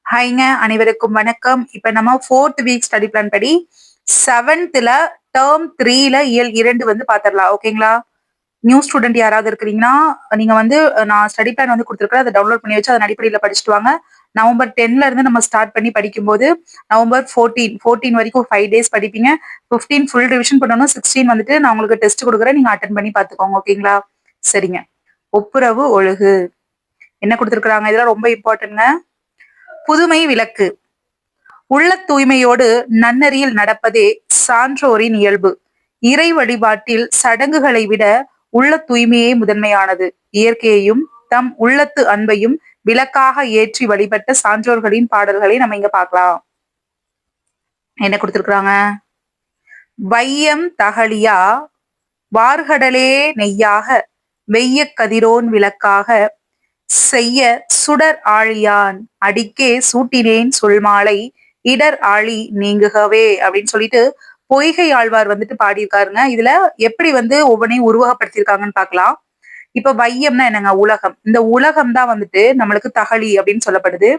ஹாய்ங்க, அனைவருக்கும் வணக்கம். இப்ப நம்ம 4th வீக் ஸ்டடி பிளான் படி 7த்ல டெர்ம் 3ல இயல் 2 வந்து பாத்துரலாம். ஓகேங்களா? நியூ ஸ்டூடெண்ட் யாராவது இருக்கிறீங்கன்னா, நீங்க வந்து நான் ஸ்டடி பிளான் வந்து குடுத்துருக்கேன். அத டவுன்லோட் பண்ணி வச்சு அதன் அடிப்படையில படிச்சுட்டு வாங்க. நவம்பர் 10ல இருந்து நம்ம ஸ்டார்ட் பண்ணி படிக்கும்போது, நவம்பர் 14 வரைக்கும் 5 டேஸ் படிப்பீங்க. 15 ஃபுல் ரிவிஷன் பண்ணணும். 16 வந்துட்டு நான் உங்களுக்கு டெஸ்ட் குடுக்குறேன். நீங்க அட்டெண்ட் பண்ணி பாத்துக்கோங்க. ஓகேங்களா? சரிங்க. ஒப்புரவு ஒழுகு. என்ன குடுத்துருக்காங்க? இதெல்லாம் ரொம்ப இம்பார்ட்டன்ட்ங்க. புதுமை விளக்கு. உள்ளத் தூய்மையோடு நன்னெறியில் நடப்பதே சான்றோரின் இயல்பு. இறை வழிபாட்டில் சடங்குகளை விட உள்ளத் தூய்மையே முதன்மையானது. இயற்கையையும் தம் உள்ளத்து அன்பையும் விளக்காக ஏற்றி வழிபட்ட சான்றோர்களின் பாடல்களை நம்ம இங்க பார்க்கலாம். என்ன கொடுத்திருக்கிறாங்க? வையம் தகழியா வார்கடலே நெய்யாக வெய்ய கதிரோன் விளக்காக செய்ய சுடர் ஆழியான் அடிக்கே சூட்டினேன் சொல்மாலை இடர் ஆழி நீங்குகவே அப்படின்னு சொல்லிட்டு பொய்கை ஆழ்வார் வந்துட்டு பாடியிருக்காருங்க. இதுல எப்படி வந்து ஒவ்வொன்றையும் உருவகப்படுத்தியிருக்காங்கன்னு பார்க்கலாம். இப்ப வையம்னா என்னங்க? உலகம். இந்த உலகம் தான் வந்துட்டு நம்மளுக்கு தகழி அப்படின்னு சொல்லப்படுது.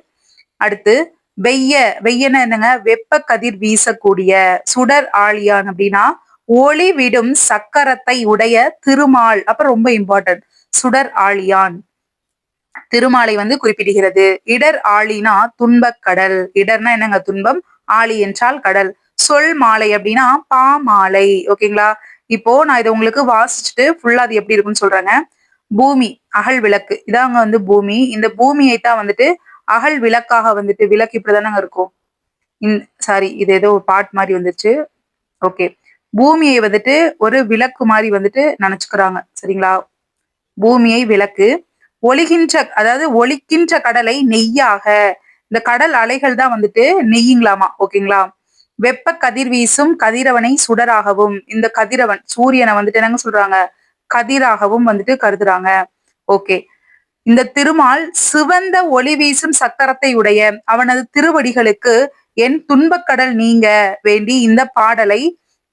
அடுத்து வெய்யன்னா என்னங்க? வெப்ப கதிர் வீசக்கூடிய. சுடர் ஆழியான் அப்படின்னா ஒளி விடும் சக்கரத்தை உடைய திருமால். அப்ப ரொம்ப இம்பார்ட்டன்ட். சுடர் ஆழியான் திருமாலை வந்து குறிப்பிடுகிறது. இடர் ஆழினா துன்பக் கடல். இடர்னா என்னங்க? துன்பம். ஆழி என்றால் கடல். சொல் மாலை அப்படின்னா பாமாலை. ஓகேங்களா? இப்போ நான் இதை உங்களுக்கு வாசிச்சுட்டு ஃபுல்லா அது எப்படி இருக்குன்னு சொல்றேங்க. பூமி அகல் விளக்கு இதாங்க வந்து பூமி. இந்த பூமியை தான் வந்துட்டு அகல் விளக்காக வந்துட்டு விளக்கு இப்படிதானங்க இருக்கும். சாரி, இது ஏதோ பாட் மாதிரி வந்துருச்சு. ஓகே. பூமியை வந்துட்டு ஒரு விளக்கு மாதிரி வந்துட்டு நினைச்சுக்கிறாங்க. சரிங்களா? பூமியை விளக்கு. அதாவது ஒலிக்கின்ற கடலை நெய்யாக. இந்த கடல் அலைகள் தான் வந்துட்டு நெய்யுங்களாமா. ஓகேங்களா? வெப்ப கதிர் வீசும் கதிரவனை சுடராகவும். இந்த கதிரவன் சூரியனை வந்துட்டு என்னங்க சொல்றாங்க? கதிராகவும் வந்துட்டு கருதுறாங்க. ஓகே. இந்த திருமால் சிவந்த ஒளி வீசும் சக்கரத்தை உடைய அவனது திருவடிகளுக்கு என் துன்பக்கடல் நீங்க வேண்டி இந்த பாடலை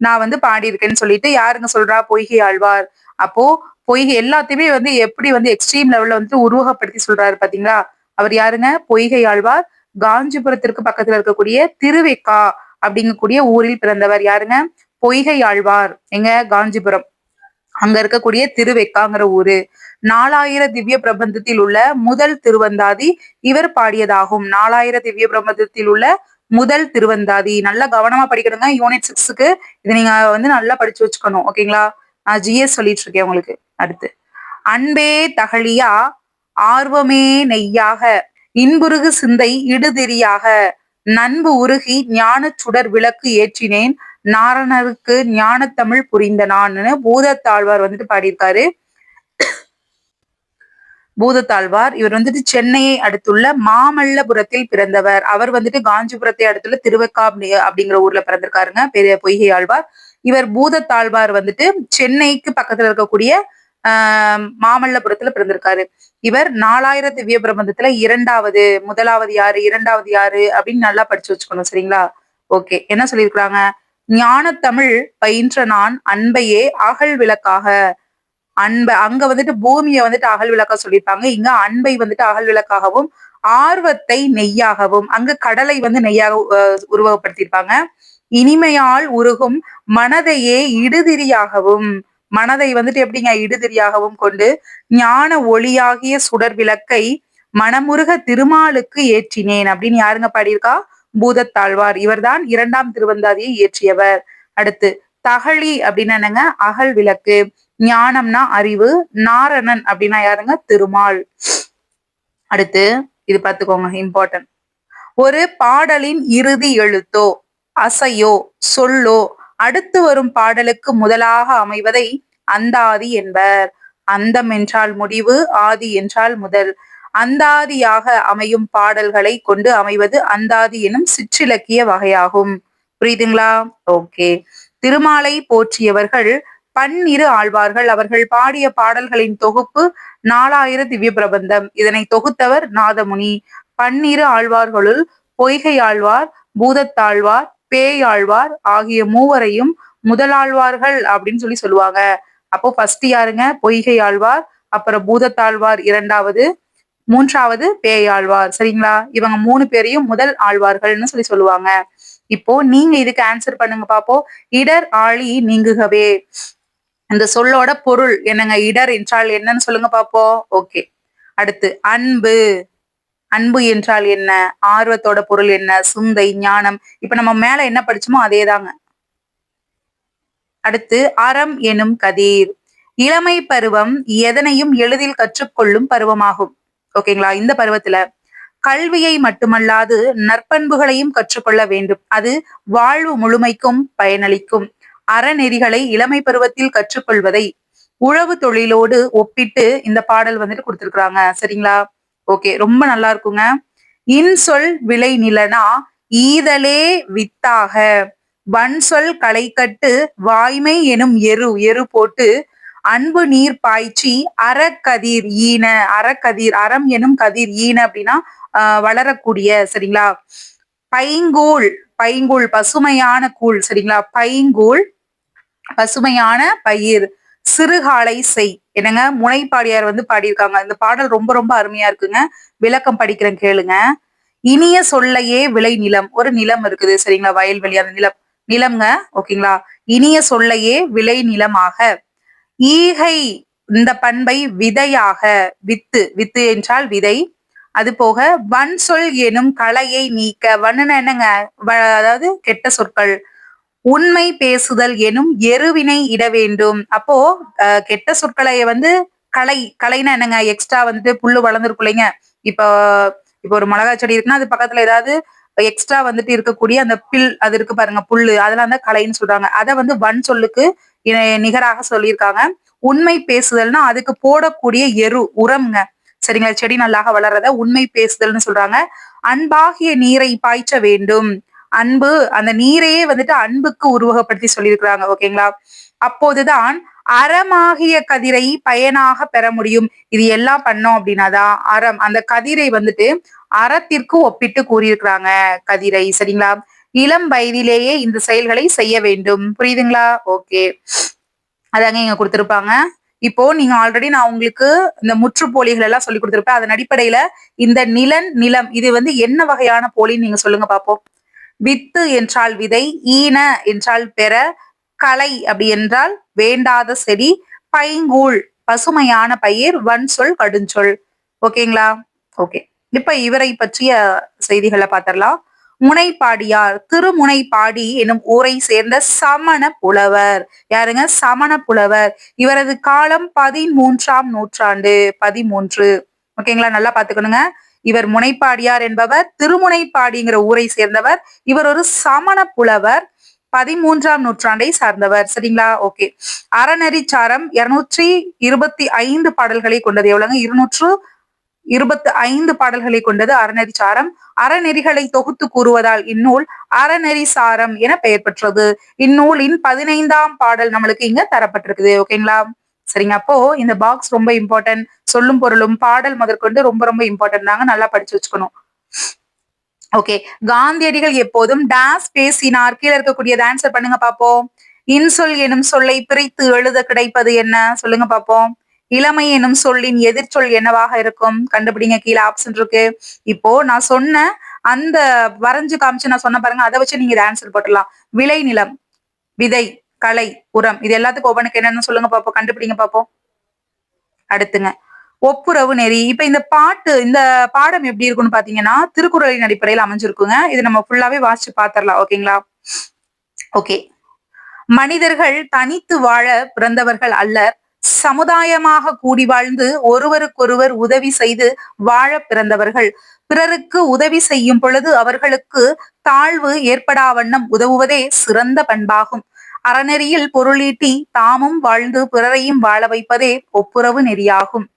நான் வந்து பாடியிருக்கேன்னு சொல்லிட்டு யாருங்க சொல்றா? பொய்கை ஆழ்வார். அப்போ பொய்கை எல்லாத்தையுமே வந்து எப்படி வந்து எக்ஸ்ட்ரீம் லெவல்ல வந்து உருவகப்படுத்தி சொல்றாரு பாத்தீங்களா? அவர் யாருங்க? பொய்கை ஆழ்வார். காஞ்சிபுரத்திற்கு பக்கத்துல இருக்கக்கூடிய திருவெக்கா அப்படிங்கக்கூடிய ஊரில் பிறந்தவர். யாருங்க? பொய்கை ஆழ்வார். எங்க? காஞ்சிபுரம். அங்க இருக்கக்கூடிய திருவெக்காங்கிற ஊரு. 4000 திவ்ய பிரபந்தத்தில் உள்ள முதல் திருவந்தாதி இவர் பாடியதாகும். 4000 திவ்ய பிரபந்தத்தில் உள்ள முதல் திருவந்தாதி. நல்லா கவனமா படிக்கணுங்க. யூனிட் 6க்கு இதை நீங்க வந்து நல்லா படிச்சு வச்சுக்கணும். ஓகேங்களா? நான் ஜிஎஸ் சொல்லிட்டு இருக்கேன் உங்களுக்கு. அடுத்து அன்பே தகழியா ஆர்வமே நெய்யாக இன்புருகு சிந்தை இடுதிரியாக நண்பு உருகி ஞான சுடர் விளக்கு ஏற்றினேன் நாரணருக்கு ஞான தமிழ் புரிந்த நான்னு பூதத்தாழ்வார் வந்துட்டு பாடியிருக்காரு. பூதத்தாழ்வார் இவர் வந்துட்டு சென்னையை அடுத்துள்ள மாமல்லபுரத்தில் பிறந்தவர். அவர் வந்துட்டு காஞ்சிபுரத்தை அடுத்துள்ள திருவெக்கா அப்படிங்கிற ஊர்ல பிறந்திருக்காருங்க. பெரிய பொய்கை ஆழ்வார். இவர் பூதத்தாழ்வார் வந்துட்டு சென்னைக்கு பக்கத்துல இருக்கக்கூடிய மாமல்லபுரத்துல பிறந்திருக்காரு. இவர் 4000 திவ்ய பிரபந்தத்துல முதலாவது யாரு, இரண்டாவது யாரு அப்படின்னு நல்லா படிச்சு வச்சுக்கணும். சரிங்களா? ஓகே. என்ன சொல்லியிருக்கிறாங்க? ஞான தமிழ் பயின்ற நான் அன்பையே அகல் விளக்காக. அங்க வந்துட்டு பூமியை வந்துட்டு அகல் விளக்கா சொல்லியிருப்பாங்க. இங்க அன்பை வந்துட்டு அகல் விளக்காகவும் ஆர்வத்தை நெய்யாகவும், அங்க கடலை வந்து நெய்யாக உருவகப்படுத்தியிருப்பாங்க. இனிமையால் உருகும் மனதையே இடுதிரியாகவும், மனதை வந்துட்டு எப்படிங்க? இடுதிரியாகவும் கொண்டு ஞான ஒளியாகிய சுடர் விளக்கை மனமுருக திருமாலுக்கு ஏற்றினேன் அப்படின்னு யாருங்க பாடியிருக்கா? பூதத்தாழ்வார். இவர்தான் 2ஆம் திருவந்தாதியை இயற்றியவர். அடுத்து தகழி அப்படின்னா என்னங்க? அகல் விளக்கு. ஞானம்னா அறிவு. நாரணன் அப்படின்னா யாருங்க? திருமால். அடுத்து இது பார்த்துக்கோங்க, இம்பார்ட்டன்ட். ஒரு பாடலின் இறுதி எழுத்தோ அசையோ சொல்லோ அடுத்து வரும் பாடலுக்கு முதலாக அமைவதை அந்தாதி என்பர். அந்தம் என்றால் முடிவு, ஆதி என்றால் முதல். அந்தாதியாக அமையும் பாடல்களை கொண்டு அமைவது அந்தாதி எனும் சிற்றிலக்கிய வகையாகும். புரியுதுங்களா? ஓகே. திருமாலை போற்றியவர்கள் பன்னிரு ஆழ்வார்கள். அவர்கள் பாடிய பாடல்களின் தொகுப்பு 4000 திவ்ய பிரபந்தம். இதனை தொகுத்தவர் நாதமுனி. பன்னிரு ஆழ்வார்களுள் பொய்கை ஆழ்வார், பூதத்தாழ்வார், பேயாழ்வார் ஆகிய மூவரையும் முதலாழ்வார்கள் அப்படின்னு சொல்லுவாங்க. அப்போ ஃபர்ஸ்ட் யாருங்க? பொய்கை ஆழ்வார். அப்புறம் பூதத்தாழ்வார் 2வது, மூன்றாவது பேயாழ்வார். சரிங்களா? இவங்க 3 பேரையும் முதல் ஆழ்வார்கள்னு சொல்லுவாங்க. இப்போ நீங்க இதுக்கு ஆன்சர் பண்ணுங்க பாப்போம். இடர் ஆழி நீங்குகவே. இந்த சொல்லோட பொருள் என்னங்க? இடர் என்றால் என்னன்னு சொல்லுங்க பாப்போம். ஓகே. அடுத்து அன்பு. அன்பு என்றால் என்ன? ஆர்வத்தோட பொருள் என்ன? சிந்தை, ஞானம். இப்ப நம்ம மேல என்ன படிச்சோமோ அதேதாங்க. அடுத்து அறம் எனும் கதிர். இளமை பருவம் எதனையும் எளிதில் கற்றுக்கொள்ளும் பருவமாகும். ஓகேங்களா? இந்த பருவத்துல கல்வியை மட்டுமல்லாது நற்பண்புகளையும் கற்றுக்கொள்ள வேண்டும். அது வாழ்வு முழுமைக்கும் பயனளிக்கும். அறநெறிகளை இளமை பருவத்தில் கற்றுக்கொள்வதை உழவு தொழிலோடு ஒப்பிட்டு இந்த பாடல் வந்துட்டு கொடுத்திருக்கிறாங்க. சரிங்களா? ஓகே, ரொம்ப நல்லா இருக்குங்க. இன்சொல் விளை நிலனா ஈதலே வித்தாக வன்சொல் களைகட்டு வாய்மை எனும் எரு எரு போட்டு அன்பு நீர் பாய்ச்சி அறக்கதிர் ஈன அறக்கதிர் அறம் எனும் கதிர் ஈன அப்படின்னா வளரக்கூடிய. சரிங்களா? பைங்கூழ் பைங்கூழ் பசுமையான கூழ். சரிங்களா? பைங்கூழ் பசுமையான பயிர் சிறுகாலை செய். என்னங்க? முனைப்பாடியார் வந்து பாடியிருக்காங்க. இந்த பாடல் ரொம்ப ரொம்ப அருமையா இருக்குங்க. விளக்கம் படிக்கிறேன் கேளுங்க. இனிய சொல்லையே விளை நிலம். ஒரு நிலம் இருக்குது. சரிங்களா? வயல்வெளி, அந்த நிலம் நிலம்ங்க. ஓகேங்களா? இனிய சொல்லையே விளை நிலமாக ஈகை இந்த பண்பை விதையாக வித்து வித்து என்றால் விதை. அது போக வன் சொல் எனும் கலையை நீக்க. வன்னுன்னா என்னங்க? அதாவது கெட்ட சொற்கள். உண்மை பேசுதல் எனும் எருவினை இட வேண்டும். அப்போ கெட்ட சொற்களை வந்து களைனா என்னங்க? எக்ஸ்ட்ரா வந்துட்டு புல்லு வளர்ந்துருக்கும் இல்லைங்க. இப்போ இப்போ ஒரு மிளகாய் செடி இருக்குன்னா அது பக்கத்துல ஏதாவது எக்ஸ்ட்ரா வந்துட்டு இருக்கக்கூடிய அந்த அது இருக்கு பாருங்க, புல்லு, அதெல்லாம் தான் களைன்னு சொல்றாங்க. அதை வந்து வன் சொல்லுக்கு நிகராக சொல்லியிருக்காங்க. உண்மை பேசுதல்னா அதுக்கு போடக்கூடிய உரம்ங்க. சரிங்களா? செடி நல்லாக வளர்றத உண்மை பேசுதல்னு சொல்றாங்க. அன்பாகிய நீரை பாய்ச்ச வேண்டும். அன்பு, அந்த நீரையே வந்துட்டு அன்புக்கு உருவகப்படுத்தி சொல்லியிருக்கிறாங்க. ஓகேங்களா? அப்போதுதான் அறமாகிய கதிரை பயனாக பெற முடியும். இது எல்லாம் பண்ணோம் அப்படின்னாதான் அறம், அந்த கதிரை வந்துட்டு அறத்திற்கு ஒப்பிட்டு கூறியிருக்கிறாங்க கதிரை. சரிங்களா? இளம் வயதிலேயே இந்த செயல்களை செய்ய வேண்டும். புரியுதுங்களா? ஓகே, அதாங்க இங்க கொடுத்திருப்பாங்க. இப்போ நீங்க ஆல்ரெடி நான் உங்களுக்கு இந்த முற்றுப்போலிகள் எல்லாம் சொல்லி கொடுத்திருப்பேன். அதன் அடிப்படையில இந்த நிலம் இது வந்து என்ன வகையான போலின்னு நீங்க சொல்லுங்க பாப்போம். வித்து என்றால் விதை, ஈன என்றால் பெற, கலை அப்படி என்றால் வேண்டாத செடி, பைங்கூழ் பசுமையான பயிர், வன் சொல் கடுஞ்சொல். ஓகேங்களா? ஓகே, இப்ப இவரை பற்றிய செய்திகளை பார்த்தரலாம். முனைப்பாடியார் திருமுனைப்பாடி எனும் ஊரை சேர்ந்த சமண புலவர். யாருங்க? சமண புலவர். இவரது காலம் 13ஆம் நூற்றாண்டு. 13. ஓகேங்களா? நல்லா பாத்துக்கணுங்க. இவர் முனைப்பாடியார் என்பவர் திருமுனைப்பாடிங்கிற ஊரை சேர்ந்தவர். இவர் ஒரு சமண புலவர். 13ஆம் நூற்றாண்டை சார்ந்தவர். சரிங்களா? ஓகே. அறநெறிச்சாரம் 225 பாடல்களை கொண்டது. எவ்வளவுங்க? 225 பாடல்களை கொண்டது அறநெறிச்சாரம். அறநெறிகளை தொகுத்து கூறுவதால் இந்நூல் அறநெறி சாரம் என பெயர் பெற்றது. இந்நூலின் 15ஆம் பாடல் நம்மளுக்கு இங்க தரப்பட்டிருக்குது. ஓகேங்களா? சரிங்க. அப்போ இந்த பாக்ஸ் ரொம்ப இம்பார்ட்டன்ட். சொல்லும் பொருளும் பாடல் முதற்கொண்டு ரொம்ப ரொம்ப இம்பார்ட்டன்ட் தாங்க. நல்லா படிச்சு வச்சுக்கணும். ஓகே. காந்தியடிகள் எப்போதும் டாஸ் பேசினார். கீழே இருக்கக்கூடியது ஆன்சர் பண்ணுங்க பாப்போம். இன்சொல் எனும் சொல்லை பிரித்து எழுத கிடைப்பது என்ன? சொல்லுங்க பாப்போம். இளமை எனும் சொல்லின் எதிர்ச்சொல் என்னவாக இருக்கும்? கண்டுபிடிங்க. கீழே ஆப்ஷன் இருக்கு. இப்போ நான் சொன்ன அந்த வரைஞ்சு காமிச்சு நான் சொன்ன பாருங்க, அதை வச்சு நீங்க ஆன்சர் போட்டுடலாம். விளை நிலம், விதை, களை, உரம், இது எல்லாத்துக்கும் ஒவ்வொன்றுக்கு என்னன்னு சொல்லுங்க பாப்போம். கண்டுபிடிங்க பாப்போம். அடுத்துங்க ஒப்புரவு நெறி. இப்ப இந்த பாடம் எப்படி இருக்கும்னு பாத்தீங்கன்னா திருக்குறளின் அடிப்படையில் அமைஞ்சிருக்குங்க. இது நம்ம ஃபுல்லாவே வாசிச்சு பாத்திரலாம். ஓகேங்களா? ஓகே. மனிதர்கள் தனித்து வாழ பிறந்தவர்கள் அல்லர், சமுதாயமாக கூடி வாழ்ந்து ஒருவருக்கொருவர் உதவி செய்து வாழ பிறந்தவர்கள். பிறருக்கு உதவி செய்யும் பொழுது அவர்களுக்கு தாழ்வு ஏற்படா வண்ணம் உதவுவதே சிறந்த பண்பாகும். அறநெறியில் பொருளீட்டி தாமும் வாழ்ந்து பிறரையும் வாழ வைப்பதே ஒப்புரவு நெறியாகும்.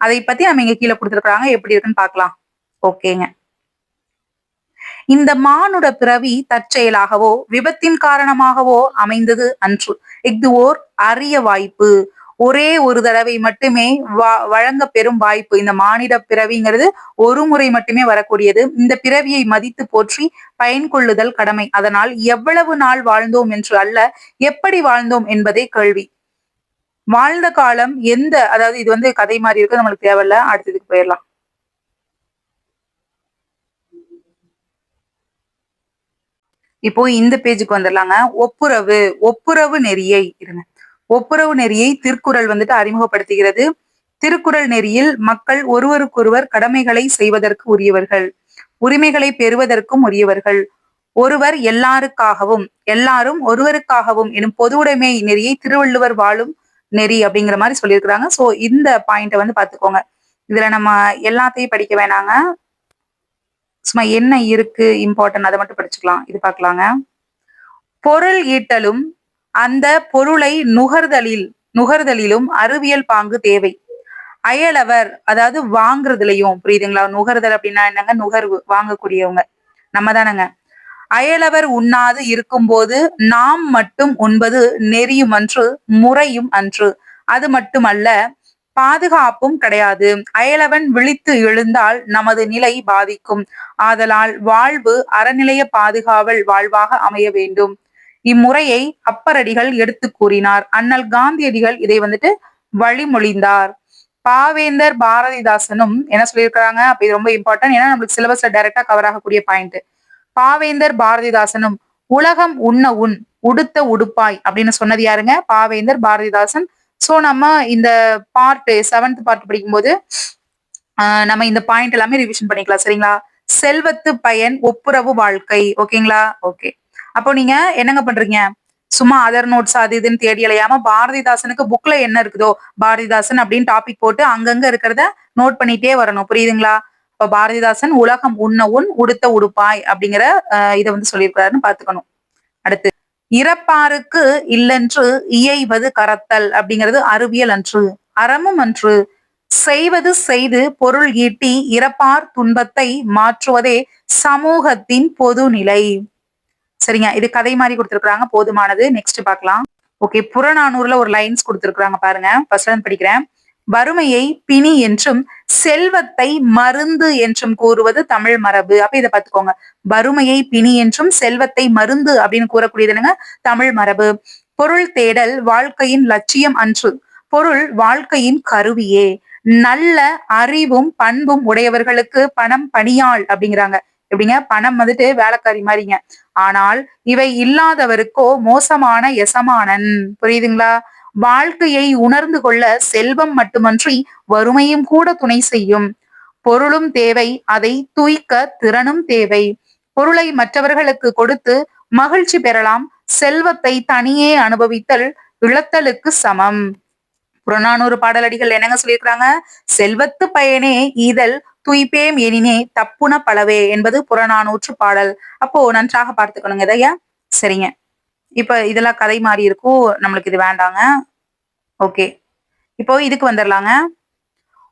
அதை பத்தி நம்ம இங்க கீழே கொடுத்திருக்காங்க. எப்படி இருக்குன்னு பாக்கலாம். ஓகேங்க. இந்த மானுட பிறவி தற்செயலாகவோ விபத்தின் காரணமாகவோ அமைந்தது அன்று. இது ஓர் அரிய வாய்ப்பு. ஒரே ஒரு தடவை மட்டுமே வழங்க பெறும் வாய்ப்பு. இந்த மானிட பிறவிங்கிறது ஒரு முறை மட்டுமே வரக்கூடியது. இந்த பிறவியை மதித்து போற்றி பயன் கொள்ளுதல் கடமை. அதனால் எவ்வளவு நாள் வாழ்ந்தோம் என்று அல்ல, எப்படி வாழ்ந்தோம் என்பதே கேள்வி. வாழ்ந்த காலம் அதாவது இது வந்து கதை மாதிரி இருக்கு, நம்மளுக்கு தேவையில்ல. அடுத்ததுக்கு போயிடலாம். இப்போ இந்த பேஜுக்கு வந்துடலாங்க. ஒப்புரவு ஒப்புரவு நெறியை இருங்க. ஒப்புரவு நெறியை திருக்குறள் வந்துட்டு அறிமுகப்படுத்துகிறது. திருக்குறள் நெறியில் மக்கள் ஒருவருக்கொருவர் கடமைகளை செய்வதற்கு உரியவர்கள், உரிமைகளை பெறுவதற்கும் உரியவர்கள், ஒருவர் எல்லாருக்காகவும் எல்லாரும் ஒருவருக்காகவும் எனும் பொதுவுடைமை நெறியை திருவள்ளுவர் வாழும் நெறி அப்படிங்கிற மாதிரி சொல்லியிருக்கிறாங்க. சோ இந்த பாயிண்ட வந்து பாத்துக்கோங்க. இதுல நம்ம எல்லாத்தையும் படிக்க வேணாங்க. சும்மா என்ன இருக்கு இம்பார்ட்டன்ட் அதை மட்டும் படிச்சுக்கலாம். இது பார்க்கலாங்க. பொருள் ஈட்டலும் அந்த பொருளை நுகர்தலிலும் அறிவியல் பாங்கு தேவை. அயலவர் அதாவது வாங்குறதுலயும் புரியுதுங்களா? நுகர்தல் அப்படின்னா என்னங்க? நுகர்வு, வாங்கக்கூடியவங்க நம்ம தானங்க. அயலவர் உண்ணாது இருக்கும்போது நாம் மட்டும் உண்பது நெறியும் அன்று முறையும் அன்று. அது மட்டுமல்ல, பாதுகாப்பும் கிடையாது. அயலவன் விழித்து எழுந்தால் நமது நிலை பாதிக்கும். ஆதலால் வாழ்வு அறநிலைய பாதுகாவல் வாழ்வாக அமைய வேண்டும். இம்முறையை அப்பரடிகள் எடுத்து கூறினார். அண்ணல் காந்தியடிகள் இதை வந்துட்டு வழிமொழிந்தார். பாவேந்தர் பாரதிதாசனும் என்ன சொல்லியிருக்கிறாங்க? அப்ப இது ரொம்ப இம்பார்ட்டன்ட். ஏன்னா நம்மளுக்கு சிலபஸ்ல டைரக்டா கவர் ஆகக்கூடிய பாயிண்ட். பாவேந்தர் பாரதிதாசனும் உலகம் உண்ண உன் உடுத்த உடுப்பாய் அப்படின்னு சொன்னது யாருங்க? பாவேந்தர் பாரதிதாசன். சோ நம்ம இந்த பார்ட் 7th பார்ட் படிக்கும்போது நம்ம இந்த பாயிண்ட் எல்லாமே ரிவிஷன் பண்ணிக்கலாம். சரிங்களா? செல்வத்து பயன் ஒப்புரவு வாழ்க்கை. ஓகேங்களா? ஓகே. அப்போ நீங்க என்னங்க பண்றீங்க? சும்மா அதர் நோட்ஸ் அது இதுன்னு தேடி அலையாம பாரதிதாசனுக்கு புக்ல என்ன இருக்குதோ பாரதிதாசன் அப்படின்னு டாபிக் போட்டு அங்கங்க இருக்கிறத நோட் பண்ணிட்டே வரணும். புரியுதுங்களா? இப்ப பாரதிதாசன் உலகம் உண்ண உன் உடுத்த உடுப்பாய் அப்படிங்கிற இதை வந்து சொல்லியிருக்கிறாருன்னு பாத்துக்கணும். அடுத்து, இறப்பாருக்கு இல்லென்று இயைவது கரத்தல் அப்படிங்கிறது அறிவியல் அன்று, அறமும் அன்று. செய்வது செய்து பொருள் ஈட்டி இறப்பார் துன்பத்தை மாற்றுவதே சமூகத்தின் பொதுநிலை. சரிங்க, இது கதை மாதிரி கொடுத்திருக்காங்க. போதுமானது. நெக்ஸ்ட் பார்க்கலாம். ஓகே, புறநானூறுல ஒரு லைன்ஸ் கொடுத்திருக்காங்க பாருங்க. ஃபர்ஸ்ட் படிக்கிறேன். வறுமையை பிணி என்றும் செல்வத்தை மருந்து என்றும் கூறுவது தமிழ் மரபு. அப்ப இதை பார்த்துக்கோங்க. வறுமையை பிணி என்றும் செல்வத்தை மருந்து அப்படின்னு கூறக்கூடியது என்னங்க? தமிழ் மரபு. பொருள் தேடல் வாழ்க்கையின் லட்சியம் அன்று, பொருள் வாழ்க்கையின் கருவியே. நல்ல அறிவும் பண்பும் உடையவர்களுக்கு பணம் பணியாள் அப்படிங்கிறாங்க. எப்படிங்க? பணம் வந்துட்டு வேலைக்காரி மாதிரிங்க. ஆனால் இவை இல்லாதவருக்கோ மோசமான எசமானன். புரியுதுங்களா? வாழ்க்கையை உணர்ந்து கொள்ள செல்வம் மட்டுமன்றி வறுமையும் கூட துணை செய்யும். பொருளும் தேவை, அதை தூய்க்க திறனும் தேவை. பொருளை மற்றவர்களுக்கு கொடுத்து மகிழ்ச்சி பெறலாம். செல்வத்தை தனியே அனுபவித்தல் இழத்தலுக்கு சமம். புறநானூறு பாடலடிகள் என்னங்க சொல்லியிருக்கிறாங்க? செல்வத்து பயனே ஈதல் துய்ப்பேம் எனினே தப்புன பலவே என்பது புறநானூற்று பாடல். அப்போ நன்றாக பார்த்துக்கணுங்க இதையா. சரிங்க, இப்ப இதெல்லாம் கதை மாறி இருக்கும், நம்மளுக்கு இது வேண்டாங்க. ஓகே, இப்போ இதுக்கு வந்துடலாங்க.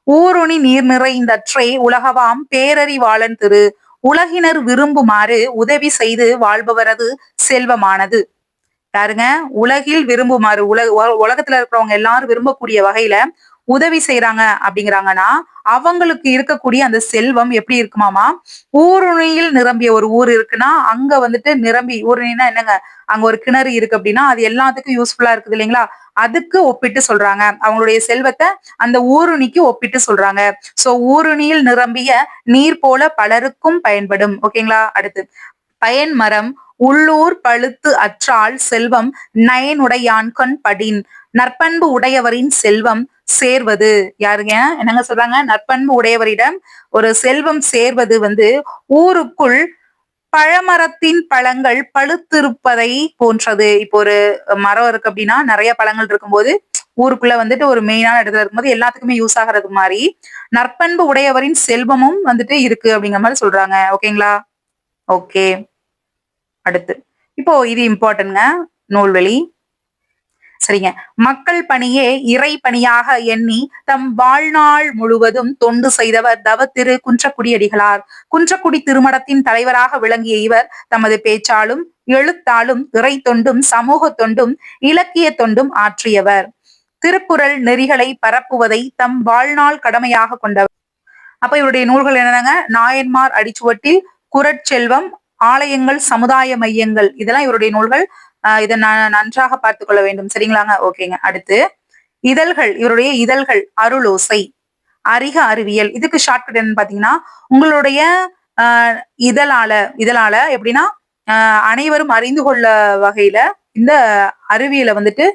ஊருணி நீர் நிறைந்தற்றே உலகவாம் பேரறிவாளன் திரு, உலகினர் விரும்புமாறு உதவி செய்து வாழ்பவரது செல்வமானது. யாருங்க? உலகில் விரும்புமாறு, உலகத்துல இருக்கிறவங்க எல்லாரும் விரும்பக்கூடிய வகையில உதவி செய்யறாங்க அப்படிங்கிறாங்கன்னா அவங்களுக்கு இருக்கக்கூடிய அந்த செல்வம் எப்படி இருக்குமாமா? ஊருணியில் நிரம்பிய ஒரு ஊர் இருக்குன்னா அங்க வந்துட்டு நிரம்பி, ஊருணின்னா என்னங்க? அங்க ஒரு கிணறு இருக்கு அப்படின்னா அது எல்லாத்துக்கும் யூஸ்ஃபுல்லா இருக்குது இல்லைங்களா? அதுக்கு ஒப்பிட்டு சொல்றாங்க. அவங்களுடைய செல்வத்தை அந்த ஊருணிக்கு ஒப்பிட்டு சொல்றாங்க. சோ ஊருணியில் நிரம்பிய நீர் போல பலருக்கும் பயன்படும். ஓகேங்களா? அடுத்து, பயன் மரம் உள்ளூர் பழுத்து அற்றால் செல்வம் நயனுடையான்கண் படின், நற்பண்பு உடையவரின் செல்வம் சேர்வது. யாருங்க? என்னங்க சொல்றாங்க? நற்பண்பு உடையவரிடம் ஒரு செல்வம் சேர்வது வந்து ஊருக்குள் பழமரத்தின் பழங்கள் பழுத்திருப்பதை போன்றது. இப்போ ஒரு மரம் இருக்கு அப்படின்னா நிறைய பழங்கள் இருக்கும்போது ஊருக்குள்ள வந்துட்டு ஒரு மெயினான இடத்துல இருக்கும்போது எல்லாத்துக்குமே யூஸ் ஆகிறது மாதிரி நற்பண்பு உடையவரின் செல்வமும் வந்துட்டு இருக்கு அப்படிங்கிற மாதிரி சொல்றாங்க. ஓகேங்களா? ஓகே, அடுத்து, இப்போ இது இம்பார்ட்டன்ட்ங்க. நூல்வெளி. சரிங்க, மக்கள் பணியே இறை பணியாக எண்ணி தம் வாழ்நாள் முழுவதும் தொண்டு செய்தவர் தவ திரு குன்றக்குடி அடிகளார். குன்றக்குடி திருமடத்தின் தலைவராக விளங்கிய இவர் தமது பேச்சாலும் எழுத்தாலும் இறை தொண்டும் சமூக தொண்டும் இலக்கிய தொண்டும் ஆற்றியவர். திருக்குறள் நெறிகளை பரப்புவதை தம் வாழ்நாள் கடமையாக கொண்டவர். அப்ப இவருடைய நூல்கள் என்னங்க? நாயன்மார் அடிச்சுவட்டில், குறட்செல்வம், ஆலயங்கள், சமுதாய மையங்கள், இதெல்லாம் இவருடைய நூல்கள். இதை நன்றாக பார்த்துக் கொள்ள வேண்டும். சரிங்களாங்க? ஓகேங்க. அடுத்து, இதழ்கள். இவருடைய இதழ்கள் அருளோசை, அறிக அறிவியல். இதுக்கு ஷார்ட்கட் என்னன்னு பாத்தீங்கன்னா உங்களுடைய இதழால எப்படின்னா அனைவரும் அறிந்து கொள்ள வகையில இந்த அறிவியலை வந்துட்டு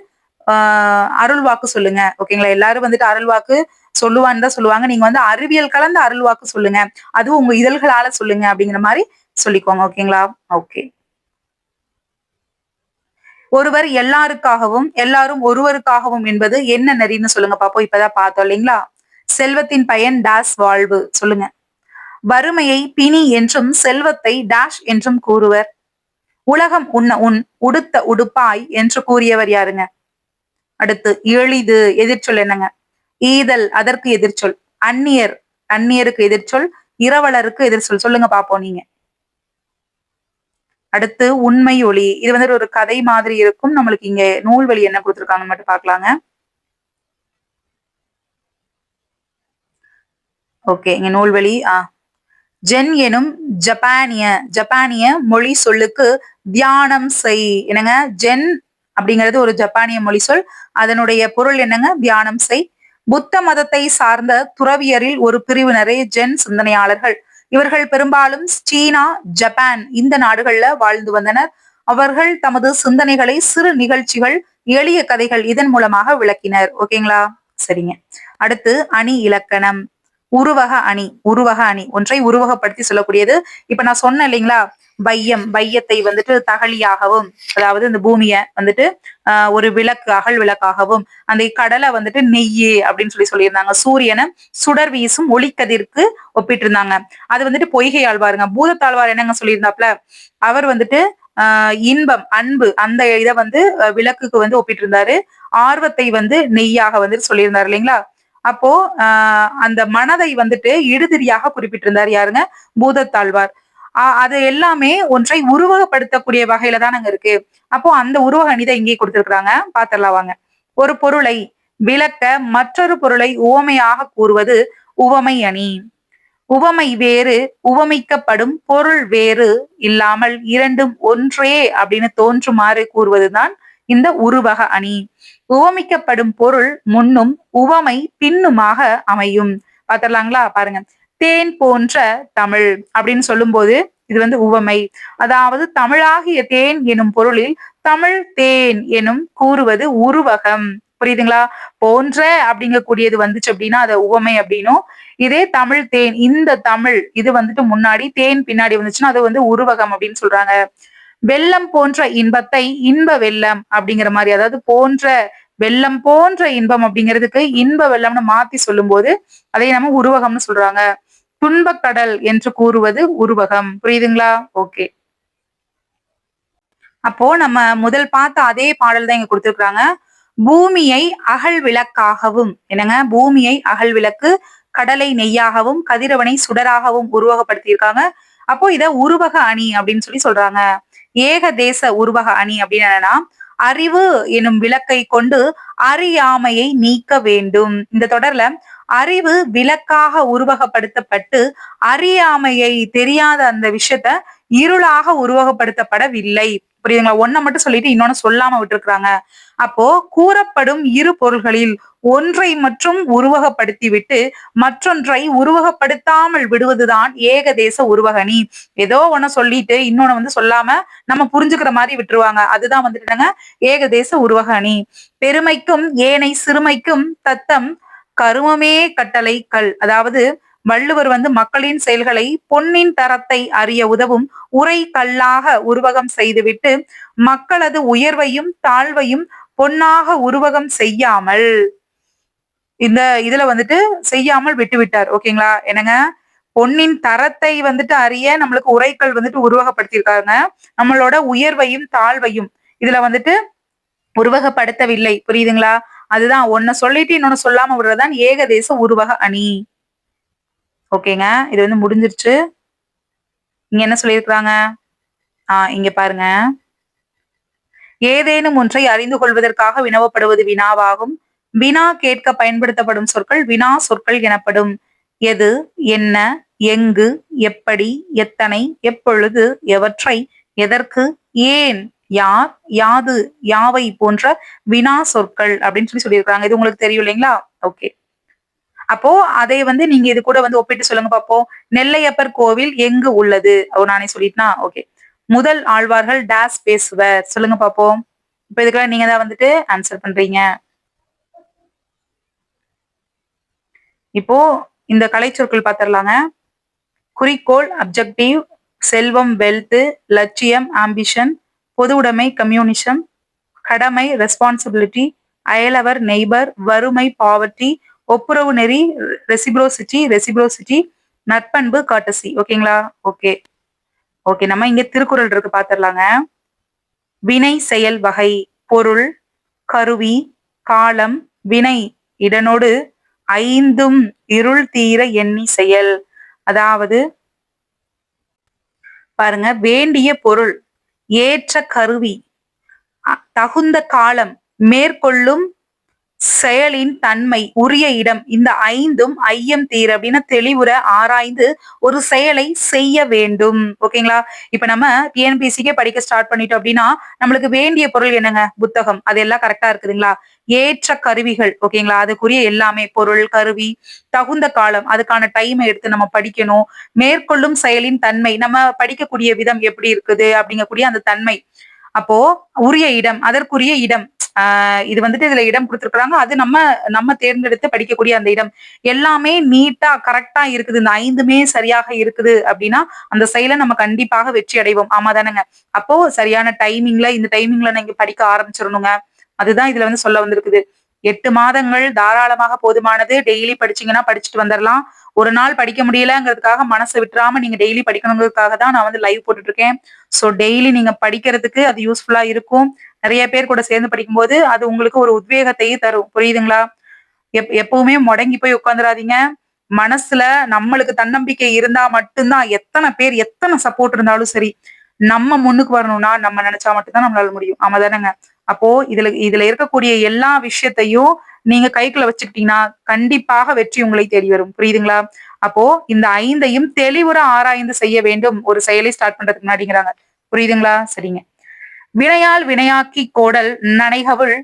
அருள்வாக்கு சொல்லுங்க. ஓகேங்களா? எல்லாரும் வந்துட்டு அருள்வாக்கு சொல்லுவான்னு தான் சொல்லுவாங்க. நீங்க வந்து அறிவியல் கலந்த அருள்வாக்கு சொல்லுங்க. அதுவும் உங்க இதழ்களால சொல்லுங்க அப்படிங்கிற மாரி சொல்லிக்கோங்க. ஓகேங்களா? ஓகே. ஒருவர் எல்லாருக்காகவும், எல்லாரும் ஒருவருக்காகவும் என்பது என்ன நெறின்னு சொல்லுங்க பாப்போம். இப்பதான் பார்த்தோம் இல்லைங்களா? செல்வத்தின் பயன் டேஸ் வாழ்வு. சொல்லுங்க. வறுமையை பிணி என்றும், செல்வத்தை டேஷ் என்றும் கூறுவர். உலகம் உண்ண உன், உடுத்த உடுப்பாய் என்று கூறியவர் யாருங்க? அடுத்து எளிது எதிர்ச்சொல் என்னங்க? ஈதல் அதற்கு எதிர்ச்சொல். அந்நியர் அந்நியருக்கு எதிர்ச்சொல். இரவலருக்கு எதிர்ச்சொல். சொல்லுங்க பாப்போம் நீங்க. அடுத்து உண்மை ஒளி. இது வந்து ஒரு கதை மாதிரி இருக்கும். நம்மளுக்கு இங்க நூல்வழி என்ன குடுத்திருக்காங்கன்னு மட்டும் பார்க்கலாங்க. ஓகே. இங்க நூல்வழி ஜென் எனும் ஜப்பானிய ஜப்பானிய மொழி சொல்லுக்கு தியானம் செய். என்னங்க? ஜென் அப்படிங்கிறது ஒரு ஜப்பானிய மொழி சொல். அதனுடைய பொருள் என்னங்க? தியானம் செய். புத்த மதத்தை சார்ந்த துறவியரில் ஒரு பிரிவினரே ஜென் சிந்தனையாளர்கள். இவர்கள் பெரும்பாலும் சீனா, ஜப்பான் இந்த நாடுகள்ல வாழ்ந்து வந்தனர். அவர்கள் தமது சிந்தனைகளை சிறு நிகழ்ச்சிகள், எளிய கதைகள் இதன் மூலமாக விளக்கினர். ஓகேங்களா? சரிங்க. அடுத்து அணி இலக்கணம். உருவக அணி. உருவக அணி ஒன்றை உருவகப்படுத்தி சொல்லக்கூடியது. இப்ப நான் சொன்னேன் இல்லைங்களா? பையம், பையத்தை வந்துட்டு தகழியாகவும், அதாவது இந்த பூமிய வந்துட்டு ஒரு விளக்கு, அகல் விளக்காகவும், அந்த கடலை வந்துட்டு நெய்யு அப்படின்னு சொல்லியிருந்தாங்க. சூரியனை சுடர் வீசும் ஒளிக்கதிர்க்கு ஒப்பிட்டு இருந்தாங்க. அது வந்துட்டு பொய்கை ஆழ்வாருங்க. பூதத்தாழ்வார் என்னங்க சொல்லியிருந்தாப்ல? அவர் வந்துட்டு இன்பம், அன்பு அந்த இதை வந்து விளக்குக்கு வந்து ஒப்பிட்டு இருந்தாரு. ஆர்வத்தை வந்து நெய்யாக வந்துட்டு சொல்லியிருந்தாரு இல்லைங்களா? அப்போ அந்த மனதை வந்துட்டு இடுதிரியாக குறிப்பிட்டிருந்தார் யாருங்க? பூதத்தாழ்வார். அது எல்லாமே ஒன்றை உருவகப்படுத்தக்கூடிய வகையில தானங்க இருக்கு. அப்போ அந்த உருவக அணிதை இங்கே கொடுத்திருக்கிறாங்க. பாத்திரலாம் வாங்க. ஒரு பொருளை விளக்க மற்றொரு பொருளை உவமையாக கூறுவது உவமை அணி. உவமை வேறு, உவமிக்கப்படும் பொருள் வேறு இல்லாமல் இரண்டும் ஒன்றே அப்படின்னு தோன்றுமாறு கூறுவதுதான் இந்த உருவக அணி. உவமிக்கப்படும் பொருள் முன்னும் உவமை பின்னுமாக அமையும். பாத்திரலாங்களா? பாருங்க. தேன் போன்ற தமிழ் அப்படின்னு சொல்லும்போது இது வந்து உவமை. அதாவது தமிழாகிய தேன் எனும் பொருளில் தமிழ் தேன் எனும் கூறுவது உருவகம். புரியுதுங்களா? போன்ற அப்படிங்கக்கூடியது வந்துச்சு அப்படின்னா அதை உவமை அப்படின்னும், இதே தமிழ் தேன் இந்த தமிழ் இது வந்துட்டு முன்னாடி தேன் பின்னாடி வந்துச்சுன்னா அது வந்து உருவகம் அப்படின்னு சொல்றாங்க. வெள்ளம் போன்ற இன்பத்தை இன்ப வெள்ளம் அப்படிங்கிற மாதிரி, அதாவது போன்ற வெள்ளம் போன்ற இன்பம் அப்படிங்கிறதுக்கு இன்ப வெள்ளம்னு மாத்தி சொல்லும் போது அதை நம்ம உருவகம்னு சொல்றாங்க. துன்பக்கடல் என்று கூறுவது உருவகம். புரியுதுங்களா? ஓகே. அப்போ நம்ம முதல் பார்த்த அதே பாடல் தான் இங்க கொடுத்திருக்காங்க. பூமியை அகல் விளக்காகவும், என்னங்க? பூமியை அகல் விளக்கு, கடலை நெய்யாகவும், கதிரவனை சுடராகவும் உருவகப்படுத்தியிருக்காங்க. அப்போ இத உருவக அணி அப்படின்னு சொல்றாங்க. ஏக தேச உருவக அணி அப்படின்னு என்னன்னா, அறிவு எனும் விளக்கை கொண்டு அறியாமையை நீக்க வேண்டும். இந்த தொடர்ல அறிவு விளக்காக உருவகப்படுத்தப்பட்டு அறியாமையை தெரியாத அந்த விஷயத்த இருளாக உருவகப்படுத்தப்படவில்லை. புரியுதுங்களா? ஒன்ன மட்டும் சொல்லிட்டு இன்னொன்னு சொல்லாம விட்டுருக்காங்க. அப்போ கூறப்படும் இரு பொருள்களில் ஒன்றை மற்றும் உருவகப்படுத்திவிட்டு மற்றொன்றை உருவகப்படுத்தாமல் விடுவதுதான் ஏகதேச உருவகணி. ஏதோ ஒண்ண சொல்லிட்டு இன்னொன்னு வந்து சொல்லாம நம்ம புரிஞ்சுக்கிற மாதிரி விட்டுருவாங்க. அதுதான் வந்துட்டுங்க ஏகதேச உருவக அணி. பெருமைக்கும் ஏனை சிறுமைக்கும் தத்தம் கருமமே கட்டளை கல். அதாவது வள்ளுவர் வந்து மக்களின் செயல்களை பொன்னின் தரத்தை அறிய உதவும் உரை கல்லாக உருவகம் செய்துவிட்டு மக்களது உயர்வையும் தாழ்வையும் பொன்னாக உருவகம் செய்யாமல் இந்த இதுல வந்துட்டு செய்யாமல் விட்டு விட்டார். ஓகேங்களா? என்னங்க? பொன்னின் தரத்தை வந்துட்டு அறிய நம்மளுக்கு உரைக்கல் வந்துட்டு உருவகப்படுத்தியிருக்காங்க. நம்மளோட உயர்வையும் தாழ்வையும் இதுல வந்துட்டு உருவகப்படுத்தவில்லை. புரியுதுங்களா? அதுதான் ஒன்ன சொல்லிட்டு இன்னொன்னு சொல்லாம விடுறதுதான் ஏகதேச உருவக அணி. ஓகேங்க. இது வந்து முடிஞ்சிருச்சு. இங்க என்ன சொல்லியிருக்கிறாங்க? இங்க பாருங்க. ஏதேனும் ஒன்றை அறிந்து கொள்வதற்காக வினவப்படுவது வினாவாகும். வினா கேட்க பயன்படுத்தப்படும் சொற்கள் வினா சொற்கள் எனப்படும். எது, என்ன, எங்கு, எப்படி, எத்தனை, எப்பொழுது, எவற்றை, எதற்கு, ஏன், யார், யாது, யாவை போன்ற வினா சொற்கள் அப்படின்னு சொல்லியிருக்காங்க. இது உங்களுக்கு தெரியும் இல்லைங்களா? ஓகே. அப்போ அதை வந்து நீங்க இது கூட வந்து ஒப்பிட்டு சொல்லுங்க பாப்போம். நெல்லையப்பர் கோவில் எங்கு உள்ளது? நானே சொல்லிட்டேனா? ஓகே. முதல் ஆழ்வார்கள் டேஸ் பேசுவர். சொல்லுங்க பாப்போம். இப்ப இதுக்கெல்லாம் நீங்க தான் வந்துட்டு ஆன்சர் பண்றீங்க. இப்போ இந்த கலைச்சொற்கள் பாத்திரலாங்க. குறிக்கோள் அப்ஜெக்டிவ், செல்வம் வெல்த், லட்சியம் ஆம்பிஷன், பொது உடைமை கம்யூனிசம், கடமை ரெஸ்பான்சிபிலிட்டி, அயலவர் நெய்பர், வறுமை பாவர்ட்டி, ஒப்புரவு நெறி ரெசிப்ரோசிட்டி, நற்பண்பு காட்டசி. ஓகேங்களா? Okay okay. நம்ம இங்க திருக்குறள் இருக்கு பாத்திரலாங்க. வினை செயல் வகை, பொருள், கருவி, காலம், வினை இடனோடு ஐந்தும் இருள் தீர எண்ணி செயல். அதாவது பாருங்க, வேண்டிய பொருள், ஏற்ற கருவி, தகுந்த காலம், மேற்கொள்ளும் செயலின் தன்மை, உரிய இடம், இந்த ஐந்தும் ஐயம் தீர அப்படின்னா தெளிவுற ஆராய்ந்து ஒரு செயலை செய்ய வேண்டும். ஓகேங்களா? இப்ப நம்ம டிஎன்பிசிக்கே படிக்க ஸ்டார்ட் பண்ணிட்டோம் அப்படின்னா நம்மளுக்கு வேண்டிய பொருள் என்னங்க? புத்தகம். அது எல்லாம் கரெக்டா இருக்குதுங்களா? ஏற்ற கருவிகள். ஓகேங்களா? அதுக்குரிய எல்லாமே பொருள், கருவி, தகுந்த காலம், அதுக்கான டைமை எடுத்து நம்ம படிக்கணும். மேற்கொள்ளும் செயலின் தன்மை, நம்ம படிக்கக்கூடிய விதம் எப்படி இருக்குது அப்படிங்கக்கூடிய அந்த தன்மை. அப்போ உரிய இடம், அதற்குரிய இடம். இது வந்துட்டு இதுல இடம் கொடுத்திருக்கிறாங்க. அது நம்ம நம்ம தேர்ந்தெடுத்து படிக்கக்கூடிய அந்த இடம். எல்லாமே நீட்டா கரெக்ட்டா இருக்குது. இந்த 5மே சரியாக இருக்குது அப்படின்னா, அந்த செயல நம்ம கண்டிப்பாக வெற்றி அடைவோம். ஆமா தானங்க? அப்போ சரியான டைமிங்ல இந்த டைமிங்ல நீங்க படிக்க ஆரம்பிச்சிரணுங்க. அதுதான் இதுல வந்து சொல்ல வந்திருக்குது. 8 மாதங்கள் தாராளமாக போதுமானது. டெய்லி படிச்சீங்கன்னா படிச்சுட்டு வந்துரலாம். ஒரு நாள் படிக்க முடியலங்கிறதுக்காக மனச விட்டுறாம நீங்க டெய்லி படிக்கணுங்கிறதுக்காக தான் நான் வந்து லைவ் போட்டுட்டு இருக்கேன். சோ டெய்லி நீங்க படிக்கிறதுக்கு அது யூஸ்ஃபுல்லா இருக்கும். நிறைய பேர் கூட சேர்ந்து படிக்கும்போது அது உங்களுக்கு ஒரு உத்வேகத்தையும் தரும். புரியுதுங்களா? எப்பவுமே முடங்கி போய் உட்காந்துராதீங்க. மனசுல நம்மளுக்கு தன்னம்பிக்கை இருந்தா மட்டும்தான், எத்தனை பேர் எத்தனை சப்போர்ட் இருந்தாலும் சரி, நம்ம முன்னுக்கு வரணும்னா நம்ம நினைச்சா மட்டும்தான் நம்மளால முடியும். ஆமா தானேங்க? அப்போ இதுல இதுல இருக்கக்கூடிய எல்லா விஷயத்தையும் நீங்க கைக்குள்ள வச்சுக்கிட்டீங்கன்னா கண்டிப்பாக வெற்றி உங்களை தேடி வரும். புரியுதுங்களா? அப்போ இந்த 5யும் தெளிவுற ஆராய்ந்து செய்ய வேண்டும் ஒரு செயலை ஸ்டார்ட் பண்றதுக்கு முன்னாடிங்கிறாங்க. புரியுதுங்களா? சரிங்க. வினையால் வினையாக்கி கோடல் நனைகவுள்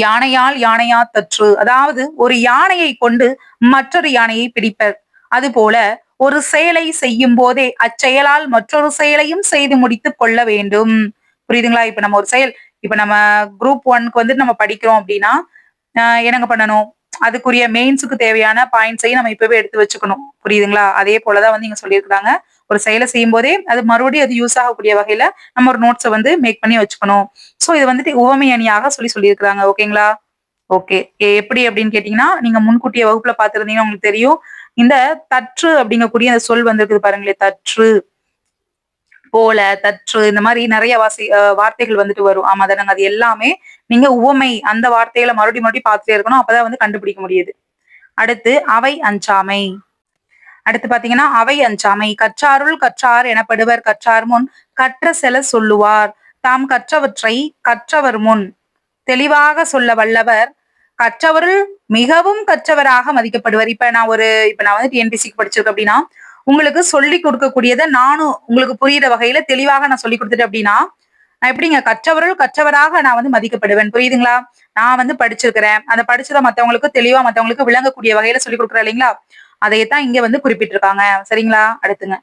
யானையால் யானையா தற்று. அதாவது ஒரு யானையை கொண்டு மற்றொரு யானையை பிடிப்பர். அதுபோல ஒரு செயலை செய்யும் போதே அச்செயலால் மற்றொரு செயலையும் செய்து முடித்துக் கொள்ள வேண்டும். புரியுதுங்களா? இப்ப நம்ம ஒரு செயல், இப்ப நம்ம குரூப் 1க்கு வந்து நம்ம படிக்கிறோம் அப்படின்னா என்னங்க பண்ணணும்? அதுக்குரிய மெயின்ஸுக்கு தேவையான பாயிண்ட்ஸையும் நம்ம இப்பவே எடுத்து வச்சுக்கணும். புரியுதுங்களா? அதே போலதான் வந்து இங்க சொல்லியிருக்கிறாங்க. ஒரு செயலை செய்யும் போதே அது மறுபடியும் அது யூஸ் ஆகக்கூடிய வகையில நம்ம ஒரு நோட்ஸை வந்து மேக் பண்ணி வச்சுக்கணும். சோ இது வந்துட்டு உவமை அணியாக சொல்லியிருக்கிறாங்க. ஓகேங்களா? ஓகே. எப்படி அப்படின்னு கேட்டீங்கன்னா, நீங்க முன்கூட்டிய வகுப்புல பார்த்திருந்தீங்கன்னா உங்களுக்கு தெரியும். இந்த தற்று அப்படிங்கக்கூடிய அந்த சொல் வந்திருக்குது பாருங்களேன். தற்று, போல, தற்று, இந்த மாதிரி நிறைய வார்த்தைகள் வந்துட்டு வரும். ஆமா தானங்க? அது எல்லாமே நீங்க உவமை அந்த வார்த்தைகளை மறுபடியும் பார்த்துட்டே இருக்கணும். அப்பதான் வந்து கண்டுபிடிக்க முடியுது. அடுத்து அவை அஞ்சாமை. அடுத்து பாத்தீங்கன்னா அவை அஞ்சாமை. கற்றாருள் கற்றார் எனப்படுவர் கற்றார் முன் கற்ற செல சொல்லுவார். தாம் கற்றவற்றை கற்றவர் முன் தெளிவாக சொல்ல வல்லவர். கற்றவருள் மிகவும் கற்றவராக மதிக்கப்படுவர். இப்ப நான் வந்து டிஎன்பிசிக்கு படிச்சிருக்கேன் அப்படின்னா உங்களுக்கு சொல்லி கொடுக்கக்கூடியதை நானும் உங்களுக்கு புரியுற வகையில தெளிவாக நான் சொல்லி கொடுத்துட்டேன் அப்படின்னா நான் எப்படிங்க கற்றவருள் கற்றவராக நான் வந்து மதிக்கப்படுவேன். புரியுதுங்களா? நான் வந்து படிச்சிருக்கிறேன். அந்த படிச்சதை மத்தவங்களுக்கு தெளிவா மத்தவங்களுக்கு விளங்கக்கூடிய வகையில சொல்லி கொடுக்குறேன் இல்லைங்களா? அதைத்தான் இங்க வந்து குறிப்பிட்டிருக்காங்க. சரிங்களா? அடுத்துங்க.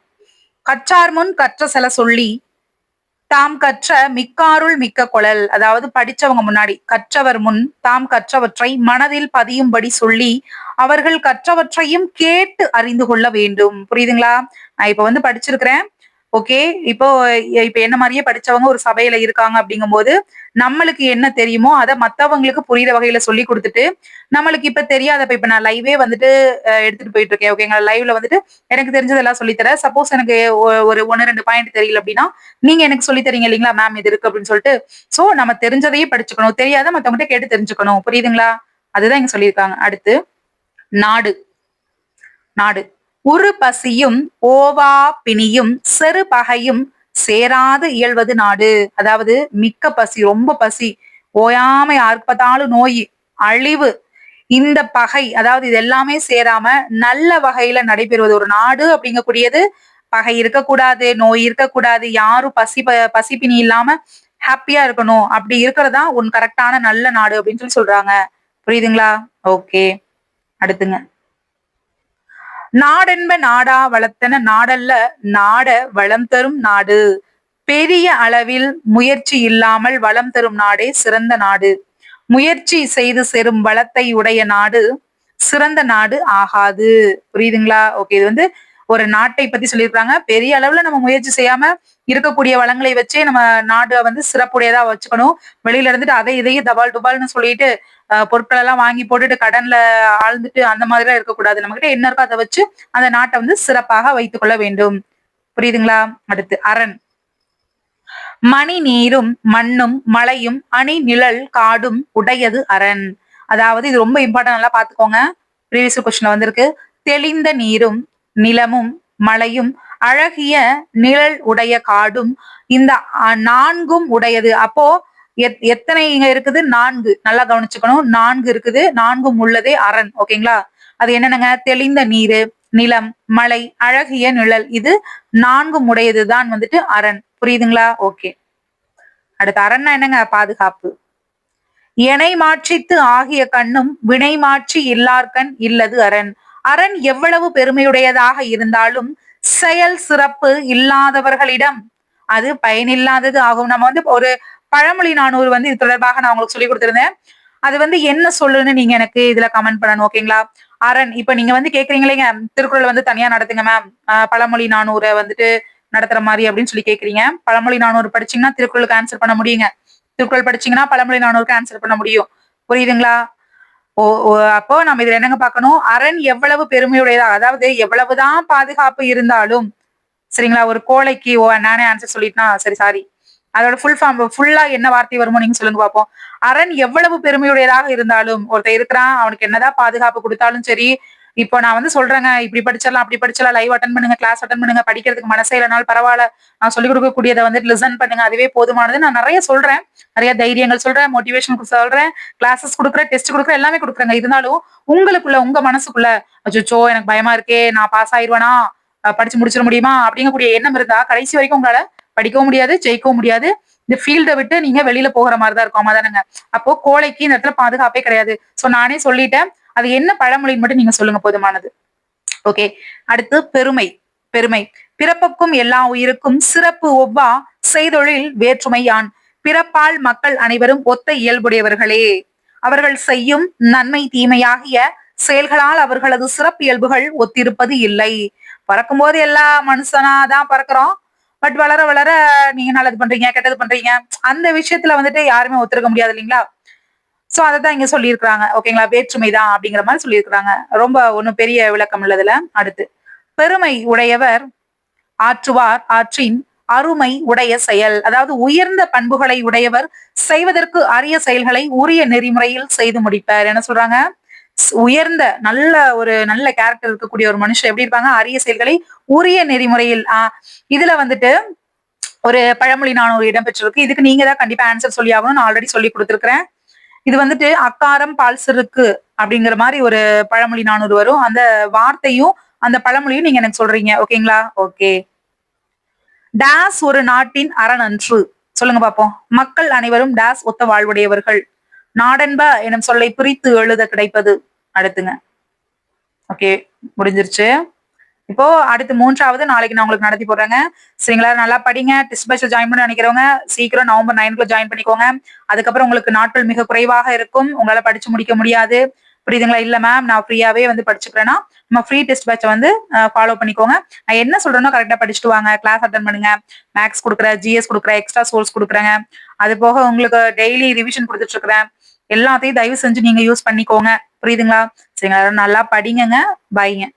கற்றார் முன் கற்ற சில சொல்லி தாம் கற்ற மிக்காருள் மிக்க கொளல். அதாவது படிச்சவங்க முன்னாடி கற்றவர் முன் தாம் கற்றவற்றை மனதில் பதியும்படி சொல்லி அவர்கள் கற்றவற்றையும் கேட்டு அறிந்து கொள்ள வேண்டும். புரியுதுங்களா? நான் இப்ப வந்து படிச்சிருக்கிறேன். ஓகே. இப்போ இப்ப என்ன மாதிரியே படிச்சவங்க ஒரு சபையில இருக்காங்க அப்படிங்கும்போது நம்மளுக்கு என்ன தெரியுமோ அதை மத்தவங்களுக்கு புரியுற வகையில சொல்லி கொடுத்துட்டு நம்மளுக்கு இப்ப தெரியாதப்ப இப்ப நான் லைவே வந்துட்டு எடுத்துட்டு போயிட்டு இருக்கேன். ஓகேங்களா? லைவ்ல வந்துட்டு எனக்கு தெரிஞ்சதெல்லாம் சொல்லித்தரேன். சப்போஸ் எனக்கு ஒரு 1-2 பாயிண்ட் தெரியல அப்படின்னா நீங்க எனக்கு சொல்லி தரீங்க இல்லைங்களா? மேம் இது இருக்கு அப்படின்னு சொல்லிட்டு. சோ நம்ம தெரிஞ்சதையே படிச்சுக்கணும். தெரியாத மத்தவங்ககிட்ட கேட்டு தெரிஞ்சுக்கணும். புரியுதுங்களா? அதுதான் இங்க சொல்லியிருக்காங்க. அடுத்து நாடு. நாடு உரு பசியும் ஓவா பிணியும் செரு பகையும் சேராது இயல்வது நாடு. அதாவது மிக்க பசி, ரொம்ப பசி, ஓயாம யாருக்கு பார்த்தாலும் நோய், அழிவு, இந்த பகை, அதாவது இது எல்லாமே சேராம நல்ல வகையில நடைபெறுவது ஒரு நாடு அப்படிங்கக்கூடியது. பகை இருக்கக்கூடாது, நோய் இருக்கக்கூடாது, யாரும் பசிப்பினி இல்லாம ஹாப்பியா இருக்கணும். அப்படி இருக்கிறதா உன் கரெக்டான நல்ல நாடு அப்படின்னு சொல்றாங்க. புரியுதுங்களா? ஓகே. அடுத்துங்க. நாடென்ப நாடா வளர்த்தன நாடல்ல நாட வளம் தரும் நாடு. பெரிய அளவில் முயற்சி இல்லாமல் வளம் தரும் நாடே சிறந்த நாடு. முயற்சி செய்து செரும் வளத்தை உடைய நாடு சிறந்த நாடு ஆகாது. புரியுதுங்களா? ஓகே, இது வந்து ஒரு நாட்டை பத்தி சொல்லியிருக்காங்க. பெரிய அளவுல நம்ம முயற்சி செய்யாம இருக்கக்கூடிய வளங்களை வச்சே நம்ம நாடு வந்து சிறப்புடையதா வச்சுக்கணும். வெளியில இருந்துட்டு அதை இதையும் தபால் டுபால்னு சொல்லிட்டு பொருட்கள் எல்லாம் வாங்கி போட்டுட்டு கடன்ல ஆழ்ந்துட்டு அந்த மாதிரி எல்லாம் இருக்கக்கூடாது. நம்ம கிட்ட என்ன இருக்கோ அதை வச்சு அந்த நாட்டை வந்து சிறப்பாக வைத்துக் கொள்ள வேண்டும். புரியுதுங்களா? அடுத்து அரண். மணி நீரும் மண்ணும் மலையும் அணி நிழல் காடும் உடையது அரண். அதாவது இது ரொம்ப இம்பார்ட்டன், நல்லா பாத்துக்கோங்க. ப்ரீவியஸ் கொஸ்டின்ல வந்திருக்கு. தெளிந்த நீரும் நிலமும் மலையும் அழகிய நிழல் உடைய காடும் இந்த நான்கும் உடையது. அப்போ எத்தனை இங்க இருக்குது? 4. நல்லா கவனிச்சுக்கணும். 4 இருக்குது. 4ம் உள்ளதே அரண். ஓகேங்களா? அது என்னென்னங்க? தெளிந்த நீரு, நிலம், மலை, அழகிய நிழல், இது 4ம் உடையதுதான் வந்துட்டு அரண். புரியுதுங்களா? ஓகே. அடுத்த அரண்னா என்னங்க? பாதுகாப்பு. எனை மாற்றித்து ஆகிய கண்ணும் வினை மாற்றி இல்லார்கண் இல்லது அரண். அரண் எவ்வளவு பெருமையுடையதாக இருந்தாலும் செயல் சிறப்பு இல்லாதவர்களிடம் அது பயனில்லாதது ஆகும். நம்ம வந்து ஒரு பழமொழி 400 வந்து இது தொடர்பாக நான் உங்களுக்கு சொல்லி கொடுத்திருந்தேன். அது வந்து என்ன சொல்லுன்னு நீங்க எனக்கு இதுல கமெண்ட் பண்ணணும். ஓகேங்களா? அரண் இப்ப நீங்க வந்து கேக்குறீங்களேங்க, திருக்குறள் வந்து தனியா நடத்துங்க மேம், பழமொழி 400 வந்துட்டு நடத்துற மாதிரி அப்படின்னு சொல்லி கேக்குறீங்க. பழமொழி 400 படிச்சீங்கன்னா திருக்குறளுக்கு ஆன்சர் பண்ண முடியுங்க. திருக்குறள் படிச்சீங்கன்னா பழமொழி 400க்கு ஆன்சர் பண்ண முடியும். புரியுதுங்களா? அப்போ நம்ம இதுல என்னங்க பார்க்கணும்? அரண் எவ்வளவு பெருமையுடையதா, அதாவது எவ்வளவுதான் பாதுகாப்பு இருந்தாலும், சரிங்களா? ஒரு கோழைக்கு நானே ஆன்சர் சொல்லிட்டேன்னா சரி, சாரி, அதோட ஃபுல் ஃபார்ம் ஃபுல்லா என்ன வார்த்தை வருமோ நீங்க சொல்லுங்க பார்ப்போம். அரண் எவ்வளவு பெருமையுடையதாக இருந்தாலும், ஒருத்தர் இருக்கிறான், அவனுக்கு என்னதான் பாதுகாப்பு கொடுத்தாலும் சரி, இப்போ நான் வந்து சொல்றேங்க, இப்படி படிச்சிடலாம் அப்படி படிச்சிடலாம், லைவ் அட்டன் பண்ணுங்க, கிளாஸ் அட்டன் பண்ணுங்க, படிக்கிறதுக்கு மனசே இல்லைனாலும் பரவாயில்ல, நான் சொல்லிக் கொடுக்கக்கூடியதை வந்து லிசன் பண்ணுங்க, அதுவே போதுமானது. நான் நிறைய சொல்றேன், நிறைய தைரியங்கள் சொல்றேன், மோட்டிவேஷன் சொல்றேன், கிளாஸஸ் கொடுக்குறேன், டெஸ்ட் கொடுக்குறேன், எல்லாமே கொடுக்குறேங்க. இருந்தாலும் உங்களுக்குள்ள, உங்க மனசுக்குள்ள அச்சோ எனக்கு பயமா இருக்கே, நான் பாஸ் ஆயிடுவேனா, படிச்சு முடிச்சிட முடியுமா அப்படிங்கக்கூடிய எண்ணம் இருந்தா கடைசி வரைக்கும் உங்களால படிக்கவும் முடியாது, ஜெயிக்கவும் முடியாது. இந்த ஃபீல்டை விட்டு நீங்க வெளியில போகிற மாதிரிதான் இருக்கும். ஆமாதானுங்க? அப்போ கோழைக்கு இந்த இடத்துல பாதுகாப்பே கிடையாது. சோ நானே சொல்லிட்டேன். அது என்ன பழமொழின்னு மட்டும் நீங்க சொல்லுங்க, போதுமானது. ஓகே. அடுத்து பெருமை. பெருமை. பிறப்புக்கும் எல்லா உயிருக்கும் சிறப்பு ஒவ்வா செய்தொழில் வேற்றுமை யான். பிறப்பால் மக்கள் அனைவரும் ஒத்த இயல்புடையவர்களே. அவர்கள் செய்யும் நன்மை தீமையாகிய செயல்களால் அவர்களது சிறப்பு இயல்புகள் ஒத்திருப்பது இல்லை. பறக்கும் போது எல்லா மனுஷனாதான் பறக்கிறோம். பட் வளர வளர நீங்க நல்லது பண்றீங்க, கெட்டது பண்றீங்க, அந்த விஷயத்துல வந்துட்டு யாருமே ஒத்துருக்க முடியாது இல்லைங்களா? சோ அததான் இங்க சொல்லியிருக்கிறாங்க. ஓகேங்களா? வேற்றுமைதான் அப்படிங்கிற மாதிரி சொல்லியிருக்கிறாங்க. ரொம்ப ஒண்ணும் பெரிய விளக்கம் உள்ளதுல. அடுத்து, பெருமை உடையவர் ஆற்றுவார் ஆற்றின் அருமை உடைய செயல். அதாவது உயர்ந்த பண்புகளை உடையவர் செய்வதற்கு அரிய செயல்களை உரிய நெறிமுறையில் செய்து முடிப்பார். என்ன சொல்றாங்க? உயர்ந்த நல்ல கேரக்டர் இருக்கக்கூடிய ஒரு மனுஷன் எப்படி இருப்பாங்க? அரிய செயல்களை உரிய நெறிமுறையில். இதுல வந்துட்டு ஒரு பழமொழி 400 இடம்பெற்றிருக்கு. இதுக்கு நீங்க தான் கண்டிப்பா ஆன்சர் சொல்லி ஆகணும். நான் ஆல்ரெடி சொல்லி கொடுத்துருக்கிறேன். இது வந்துட்டு அக்காரம் பால் சிறுக்கு அப்படிங்கிற மாதிரி ஒரு பழமொழி 400 வரும். அந்த வார்த்தையும் அந்த பழமொழியும் நீங்க எனக்கு சொல்றீங்க. ஓகேங்களா? ஓகே. டேஸ் ஒரு நாட்டின் அரணன்று. சொல்லுங்க பாப்போம். மக்கள் அனைவரும் டேஸ் ஒத்த வாழ்வுடையவர்கள். நாடென்ப எனும் சொல்லை பிரித்து எழுத கிடைப்பது. அடுத்துங்க. ஓகே, முடிஞ்சிருச்சு. இப்போ அடுத்து 3வது நாளைக்கு நான் உங்களுக்கு நடத்தி போடுறேங்க. சரிங்களா? நல்லா படிங்க. டெஸ்ட் பேட்ச்ல ஜாயின் பண்ண நினைக்கிறவங்க சீக்கிரம் நவம்பர் 9க்குள்ள ஜாயின் பண்ணிக்கோங்க. அதுக்கப்புறம் உங்களுக்கு நாட்கள் மிக குறைவாக இருக்கும். உங்களால படிச்சு முடிக்க முடியாது. புரியுதுங்களா? இல்ல மேம் நான் ஃப்ரீயாவே வந்து படிச்சுக்கிறேன்னா நம்ம ஃப்ரீ டெஸ்ட் பேட்சை வந்து ஃபாலோ பண்ணிக்கோங்க. நான் என்ன சொல்றேனோ கரெக்டா படிச்சுட்டு வாங்க. கிளாஸ் அட்டன் பண்ணுங்க. மேக்ஸ் கொடுக்குறேன், ஜிஎஸ் கொடுக்குறேன், எக்ஸ்ட்ரா சோர்ஸ் கொடுக்குறேங்க. அது போக உங்களுக்கு டெய்லி ரிவிஷன் கொடுத்துட்டு இருக்கிறேன். எல்லாத்தையும் தயவு செஞ்சு நீங்க யூஸ் பண்ணிக்கோங்க. புரியுதுங்களா? சரிங்களா? நல்லா படிங்கங்க. பாய்ங்க.